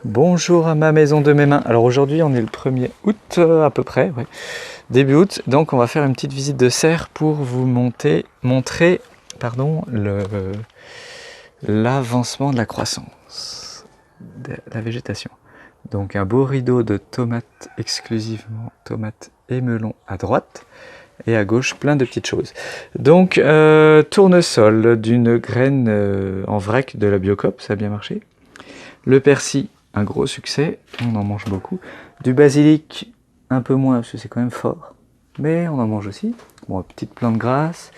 Bonjour à ma maison de mes mains. Alors aujourd'hui on est le 1er août à peu près, ouais. Début août, donc on va faire une petite visite de serre pour vous montrer l'avancement de la croissance, de la végétation. Donc un beau rideau de tomates, exclusivement tomates et melons à droite, et à gauche plein de petites choses. Donc tournesol d'une graine en vrac de la Biocoop, ça a bien marché. Le persil, un gros succès, on en mange beaucoup. Du basilic, un peu moins parce que c'est quand même fort, mais on en mange aussi. Bon, petite plante grasse.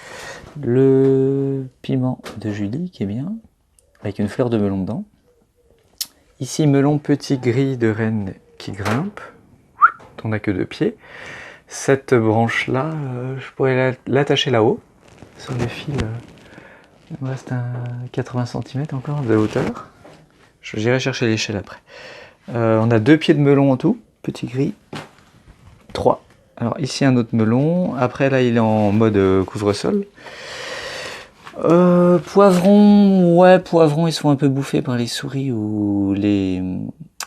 Le piment de Julie qui est bien, avec une fleur de melon dedans. Ici, melon petit gris de Rennes qui grimpe. On n'a que 2 pieds. Cette branche-là, je pourrais l'attacher là-haut, sur les fils. Il me reste un 80 cm encore de hauteur. J'irai chercher l'échelle après. On a 2 pieds de melon en tout, petit gris. 3. Alors ici un autre melon. Après là il est en mode couvre-sol. Poivrons, ouais, poivrons ils sont un peu bouffés par les souris ou les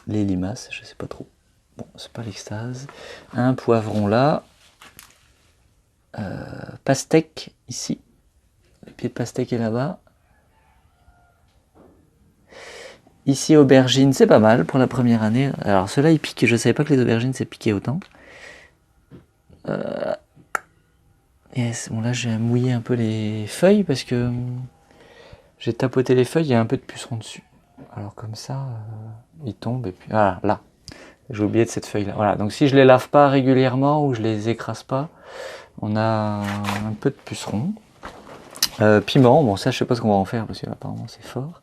limaces, je sais pas trop. Bon, c'est pas l'extase. Un poivron là. Pastèque ici. Le pied de pastèque est là-bas. Ici, aubergine, c'est pas mal pour la première année. Alors, ceux-là, ils piquent. Je savais pas que les aubergines, c'est piqué autant. Yes. Bon, là, j'ai mouillé un peu les feuilles parce que j'ai tapoté les feuilles, il y a un peu de pucerons dessus. Alors, comme ça, ils tombent et puis... Voilà, là. J'ai oublié de cette feuille-là. Voilà, donc si je les lave pas régulièrement ou je les écrase pas, on a un peu de pucerons. Piment, bon, ça, je sais pas ce qu'on va en faire parce que apparemment, c'est fort.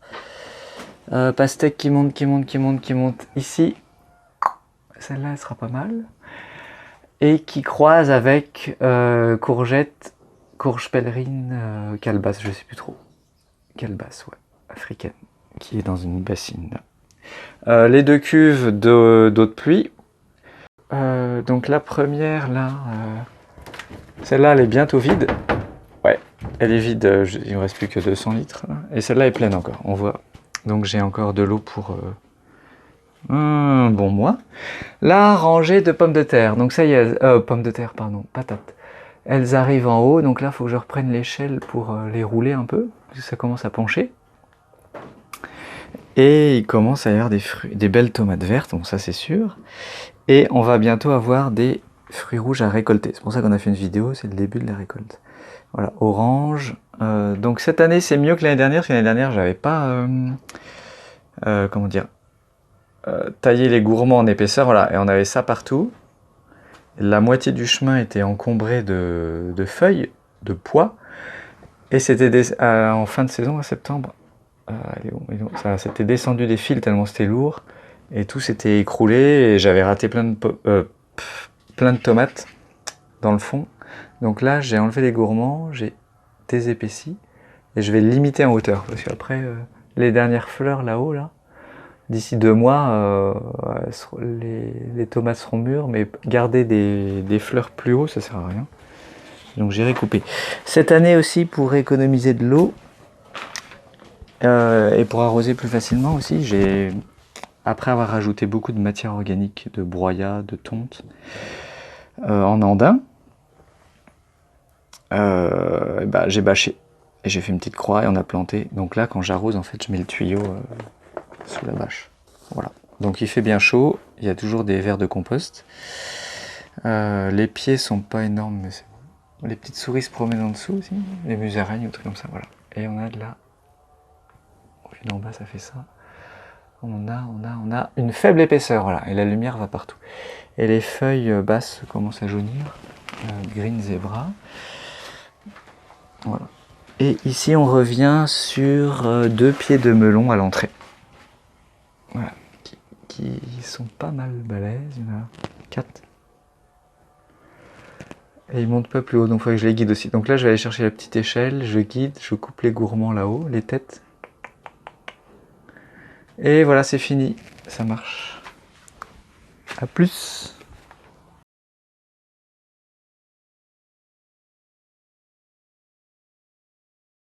Pastèque qui monte ici. Celle-là, elle sera pas mal. Et qui croise avec courgette, courge pèlerine, calebasse, je sais plus trop. Calebasse, ouais, africaine, qui est dans une bassine. Les 2 cuves d'eau de pluie. Donc la première, là, celle-là, elle est bientôt vide. Ouais, elle est vide, il ne me reste plus que 200 litres. Là. Et celle-là est pleine encore, on voit. Donc j'ai encore de l'eau pour un bon mois. La rangée de pommes de terre. Donc ça y est, pommes de terre, pardon, patates. Elles arrivent en haut, donc là il faut que je reprenne l'échelle pour les rouler un peu, parce que ça commence à pencher. Et il commence à y avoir des belles tomates vertes, bon ça c'est sûr. Et on va bientôt avoir des fruits rouges à récolter. C'est pour ça qu'on a fait une vidéo, c'est le début de la récolte. Voilà, orange. Donc cette année c'est mieux que l'année dernière, parce que l'année dernière j'avais pas, comment dire, tailler les gourmands en épaisseur, voilà, et on avait ça partout. La moitié du chemin était encombré de feuilles, de pois, et c'était en fin de saison, en septembre, ça s'était descendu des fils tellement c'était lourd, et tout s'était écroulé, et j'avais raté plein de tomates dans le fond. Donc là, j'ai enlevé les gourmands, j'ai désépaissi, et je vais limiter en hauteur, parce qu'après, les dernières fleurs là-haut, là, d'ici 2 mois, les tomates seront mûres, mais garder des fleurs plus haut, ça sert à rien. Donc j'irai couper. Cette année aussi, pour économiser de l'eau et pour arroser plus facilement aussi, après avoir rajouté beaucoup de matière organique, de broyat, de tonte, en andin, j'ai bâché. Et j'ai fait une petite croix et on a planté. Donc là, quand j'arrose, en fait, je mets le tuyau sous la bâche. Voilà. Donc il fait bien chaud, il y a toujours des vers de compost. Les pieds sont pas énormes, mais c'est bon. Les petites souris se promènent en dessous aussi, les musaraignes ou trucs comme ça, voilà. Et on a de la... D'en bas ça fait ça. On a une faible épaisseur, voilà, et la lumière va partout. Et les feuilles basses commencent à jaunir. Green Zebra. Voilà. Et ici on revient sur 2 pieds de melon à l'entrée. Voilà. Qui sont pas mal balèzes, il y en a 4. Et ils montent pas plus haut, donc il faut que je les guide aussi. Donc là je vais aller chercher la petite échelle, je guide, je coupe les gourmands là-haut, les têtes. Et voilà, c'est fini, ça marche. A plus.